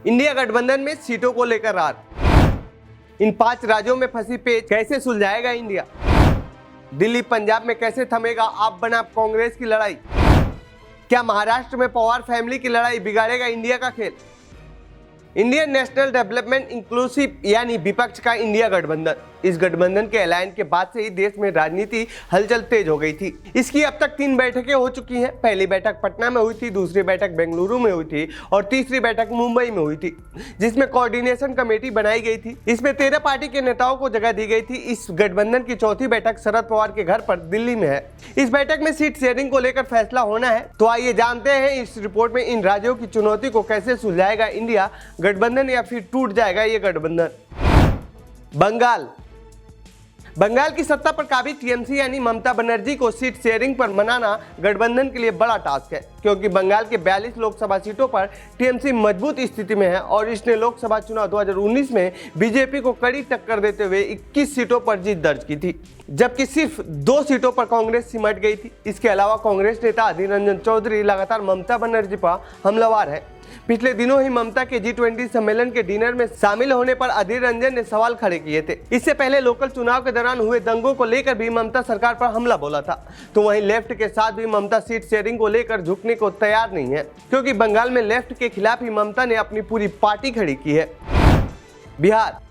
India गठबंधन में सीटों को लेकर रार। इन 5 राज्यों में फंसी पेच कैसे सुलझाएगा इंडिया? दिल्ली पंजाब में कैसे थमेगा आप बनाम कांग्रेस की लड़ाई? क्या महाराष्ट्र में पवार फैमिली की लड़ाई बिगाड़ेगा इंडिया का खेल? इंडियन नेशनल डेवलपमेंट इंक्लूसिव यानी विपक्ष का इंडिया गठबंधन। इस गठबंधन के ऐलान के बाद से ही देश में राजनीति हलचल तेज हो गई थी। इसकी अब तक 3 बैठकें हो चुकी हैं। पहली बैठक पटना में हुई थी, दूसरी बैठक बेंगलुरु में हुई थी और तीसरी बैठक मुंबई में हुई थी, जिसमें कोऑर्डिनेशन कमेटी बनाई गई थी। इसमें 13 पार्टी के नेताओं को जगह दी गई थी। इस गठबंधन की चौथी बैठक शरद पवार के घर पर दिल्ली में है। इस बैठक में सीट शेयरिंग को लेकर फैसला होना है। तो आइए जानते हैं इस रिपोर्ट में इन राज्यों की चुनौती को कैसे सुलझाएगा इंडिया गठबंधन या फिर टूट जाएगा ये गठबंधन। बंगाल की सत्ता पर काबिज टीएमसी यानी ममता बनर्जी को सीट शेयरिंग पर मनाना गठबंधन के लिए बड़ा टास्क है, क्योंकि बंगाल के 42 लोकसभा सीटों पर टीएमसी मजबूत स्थिति में है और इसने लोकसभा चुनाव 2019 में बीजेपी को कड़ी टक्कर देते हुए 21 सीटों पर जीत दर्ज की थी, जबकि सिर्फ 2 सीटों पर कांग्रेस सिमट गई थी। इसके अलावा कांग्रेस नेता अधीर रंजन चौधरी लगातार ममता बनर्जी पर हमलावर है। पिछले दिनों ही ममता के G20 सम्मेलन के डिनर में शामिल होने पर अधीर रंजन ने सवाल खड़े किए थे। इससे पहले लोकल चुनाव के दौरान हुए दंगों को लेकर भी ममता सरकार पर हमला बोला था। तो वहीं लेफ्ट के साथ भी ममता सीट शेयरिंग को लेकर झुकने को तैयार नहीं है, क्योंकि बंगाल में लेफ्ट के खिलाफ ही ममता ने अपनी पूरी पार्टी खड़ी की है। बिहार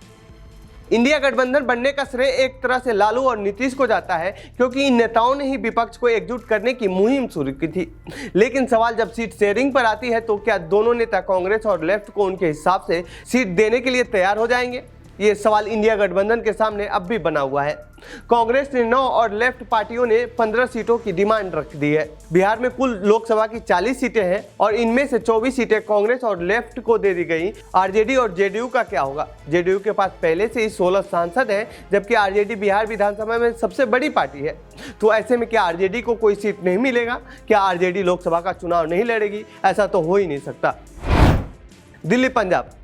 इंडिया गठबंधन बनने का श्रेय एक तरह से लालू और नीतीश को जाता है, क्योंकि इन नेताओं ने ही विपक्ष को एकजुट करने की मुहिम शुरू की थी। लेकिन सवाल जब सीट शेयरिंग पर आती है तो क्या दोनों नेता कांग्रेस और लेफ्ट को उनके हिसाब से सीट देने के लिए तैयार हो जाएंगे? ये सवाल इंडिया गठबंधन के सामने अब भी बना हुआ है। कांग्रेस ने 9 और लेफ्ट पार्टियों ने 15 सीटों की डिमांड रख दी है। बिहार में कुल लोकसभा की 40 सीटें हैं और इनमें से 24 सीटें कांग्रेस और लेफ्ट को दे दी गई। आरजेडी और जेडीयू का क्या होगा? जेडीयू के पास पहले से ही 16 सांसद हैं, जबकि आरजेडी बिहार विधानसभा में सबसे बड़ी पार्टी है। तो ऐसे में क्या आरजेडी को कोई सीट नहीं मिलेगा? क्या आरजेडी लोकसभा का चुनाव नहीं लड़ेगी? ऐसा तो हो ही नहीं सकता। दिल्ली पंजाब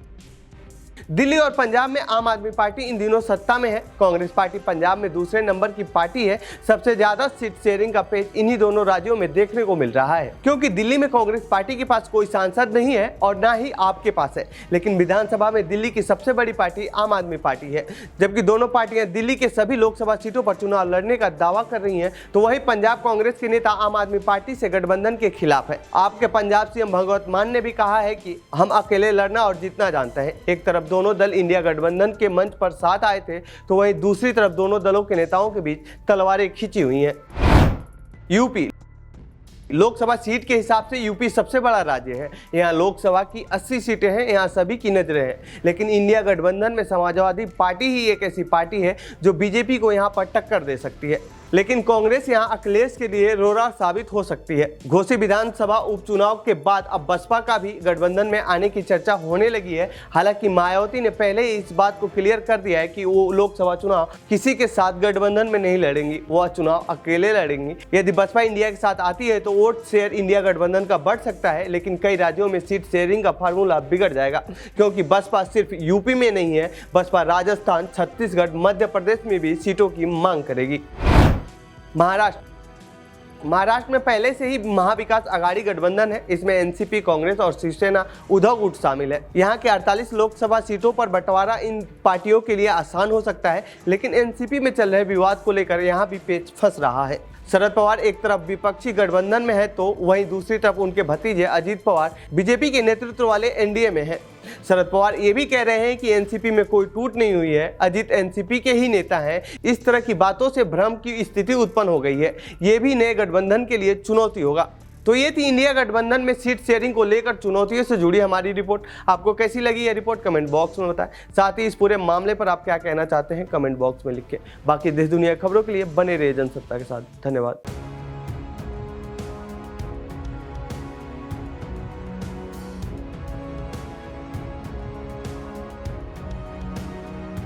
दिल्ली और पंजाब में आम आदमी पार्टी इन दिनों सत्ता में है। कांग्रेस पार्टी पंजाब में दूसरे नंबर की पार्टी है। सबसे ज्यादा सीट शेयरिंग का पेच इन्हीं दोनों राज्यों में देखने को मिल रहा है, क्योंकि दिल्ली में कांग्रेस पार्टी के पास कोई सांसद नहीं है और ना ही आपके पास है। लेकिन विधानसभा में दिल्ली की सबसे बड़ी पार्टी आम आदमी पार्टी है। जबकि दोनों पार्टियां दिल्ली के सभी लोकसभा सीटों पर चुनाव लड़ने का दावा कर रही है, तो वही पंजाब कांग्रेस के नेता आम आदमी पार्टी से गठबंधन के खिलाफ है। आपके पंजाब सीएम भगवंत मान ने भी कहा है कि हम अकेले लड़ना और जीतना जानते हैं। एक तरफ दोनों दल इंडिया गठबंधन के मंच पर साथ आए थे, तो वहीं दूसरी तरफ दोनों दलों के नेताओं के बीच तलवारें खींची हुई हैं। यूपी लोकसभा सीट के हिसाब से यूपी सबसे बड़ा राज्य है। यहाँ लोकसभा की 80 सीटें हैं, यहाँ सभी की नजरें हैं। लेकिन इंडिया गठबंधन में समाजवादी पार्टी ही एक ऐसी पार्टी है जो बीजेपी को यहाँ पर टक्कर दे सकती है। लेकिन कांग्रेस यहाँ अखिलेश के लिए रोड़ा साबित हो सकती है। घोसी विधानसभा उपचुनाव के बाद अब बसपा का भी गठबंधन में आने की चर्चा होने लगी है। हालांकि मायावती ने पहले ही इस बात को क्लियर कर दिया है कि वो लोकसभा चुनाव किसी के साथ गठबंधन में नहीं लड़ेंगी, वह चुनाव अकेले लड़ेंगी। यदि बसपा इंडिया के साथ आती है तो वोट शेयर इंडिया गठबंधन का बढ़ सकता है, लेकिन कई राज्यों में सीट शेयरिंग का फार्मूला बिगड़ जाएगा, क्योंकि बसपा सिर्फ यूपी में नहीं है, बसपा राजस्थान, छत्तीसगढ़, मध्य प्रदेश में भी सीटों की मांग करेगी। महाराष्ट्र में पहले से ही महाविकास आघाड़ी गठबंधन है। इसमें एनसीपी, कांग्रेस और शिवसेना उद्धव गुट शामिल है। यहाँ के 48 लोकसभा सीटों पर बंटवारा इन पार्टियों के लिए आसान हो सकता है, लेकिन एनसीपी में चल रहे विवाद को लेकर यहाँ भी पेच फंस रहा है। शरद पवार एक तरफ विपक्षी गठबंधन में है, तो वहीं दूसरी तरफ उनके भतीजे अजीत पवार बीजेपी के नेतृत्व वाले एनडीए में हैं। शरद पवार ये भी कह रहे हैं कि एनसीपी में कोई टूट नहीं हुई है, अजीत एनसीपी के ही नेता हैं। इस तरह की बातों से भ्रम की स्थिति उत्पन्न हो गई है। ये भी नए गठबंधन के लिए चुनौती होगा। तो ये थी इंडिया गठबंधन में सीट शेयरिंग को लेकर चुनौतियों से जुड़ी हमारी रिपोर्ट। आपको कैसी लगी ये रिपोर्ट कमेंट बॉक्स में बताएं। साथ ही इस पूरे मामले पर आप क्या कहना चाहते हैं कमेंट बॉक्स में लिख के। बाकी देश दुनिया की खबरों के लिए बने रहिए जनसत्ता के साथ। धन्यवाद।